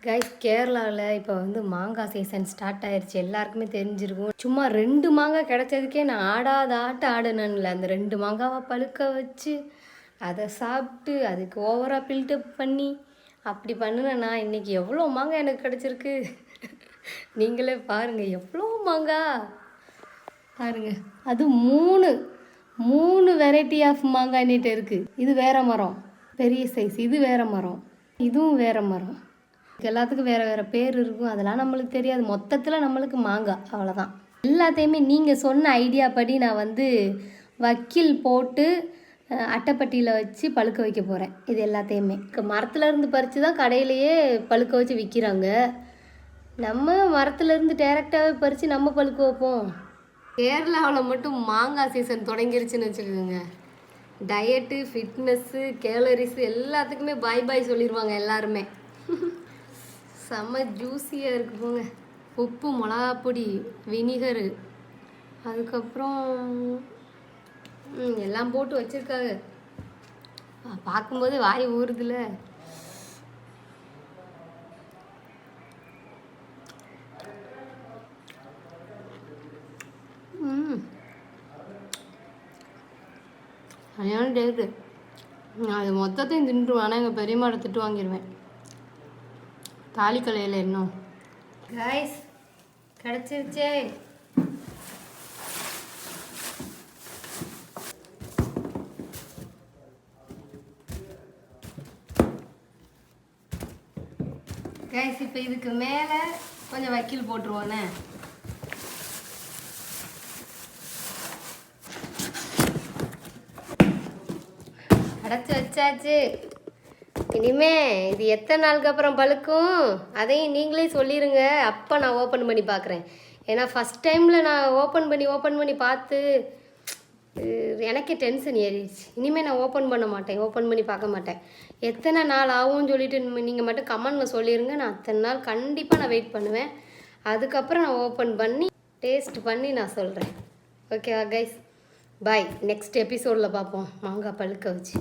Guys, கேரளாவில் இப்போ வந்து மாங்காய் சீசன் ஸ்டார்ட் ஆயிடுச்சு. எல்லாருக்குமே தெரிஞ்சிருக்கும். சும்மா 2 மாங்காய் கிடைச்சதுக்கே நான் ஆடாத ஆட்டம் ஆடணும்ல. அந்த 2 மாங்காவை பழுக்க வச்சு அதை சாப்பிட்டு அதுக்கு ஓவராக பில்டப் பண்ணி அப்படி பண்ணினேன்னா இன்றைக்கி எவ்வளோ மாங்காய் எனக்கு கிடச்சிருக்கு. நீங்களே பாருங்கள், எவ்வளோ மாங்காய் பாருங்கள். அது மூணு வெரைட்டி ஆஃப் மாங்காய் நீட்டு இருக்குது. இது வேறு மரம், பெரிய சைஸ். இது வேறு மரம், இதுவும் வேறு மரம். எல்லாத்துக்கும் வேறு வேறு பேர் இருக்கும். அதெல்லாம் நம்மளுக்கு தெரியாது. மொத்தத்தில் நம்மளுக்கு மாங்காய் அவ்வளோதான். எல்லாத்தையுமே நீங்கள் சொன்ன ஐடியா படி நான் வந்து வக்கீல் போட்டு அட்டைப்பட்டியில் வச்சு பழுக்க வைக்க போகிறேன். இது எல்லாத்தையுமே மரத்துலேருந்து பறித்து தான் கடையிலையே பழுக்க வச்சு விற்கிறாங்க. நம்ம மரத்துலேருந்து டேரெக்டாகவே பறித்து நம்ம பழுக்க வைப்போம். கேரளாவில் மட்டும் மாங்காய் சீசன் தொடங்கிருச்சுன்னு வச்சுக்கோங்க. டயட்டு, ஃபிட்னஸ்ஸு, கேலரிஸு எல்லாத்துக்குமே பாய் பாய் சொல்லிடுவாங்க எல்லாருமே. செம்ம ஜூஸியாக இருக்கு போங்க. உப்பு, மிளகாப்பொடி, வினிகரு, அதுக்கப்புறம் எல்லாம் போட்டு வச்சுருக்காங்க. பார்க்கும்போதே வாய் ஊறுதுல. சரியான டேட்டு. நான் அது மொத்தத்தையும் தின்றுவேன். ஆனால் எங்கள் பெரியம்மாவை திட்டு வாங்கிடுவேன். தாலி கலையில் இன்னும் கைஸ் கிடச்சிருச்சே. கைஸ், இப்போ இதுக்கு மேலே கொஞ்சம் வக்கீல் போட்டுருவோண்ணே. அடைச்சி வச்சாச்சு. இனிமே இது எத்தனை நாளுக்கு அப்புறம் பழுக்கும் அதையும் நீங்களே சொல்லிடுங்க. அப்போ நான் ஓப்பன் பண்ணி பார்க்குறேன். ஏன்னா ஃபஸ்ட் டைமில் நான் ஓப்பன் பண்ணி பார்த்து எனக்கே டென்ஷன் ஏறிடுச்சு. இனிமேல் நான் ஓப்பன் பண்ணி பார்க்க மாட்டேன். எத்தனை நாள் ஆகும்னு சொல்லிட்டு நீங்கள் மட்டும் கமெண்டில் சொல்லிடுங்க. நான் அத்தனை நாள் கண்டிப்பாக நான் வெயிட் பண்ணுவேன். அதுக்கப்புறம் நான் ஓப்பன் பண்ணி டேஸ்ட் பண்ணி நான் சொல்கிறேன். ஓகேவா கைஸ்? பாய். நெக்ஸ்ட் எபிசோடில் பார்ப்போம் மாங்காய் பழுக்க வச்சு.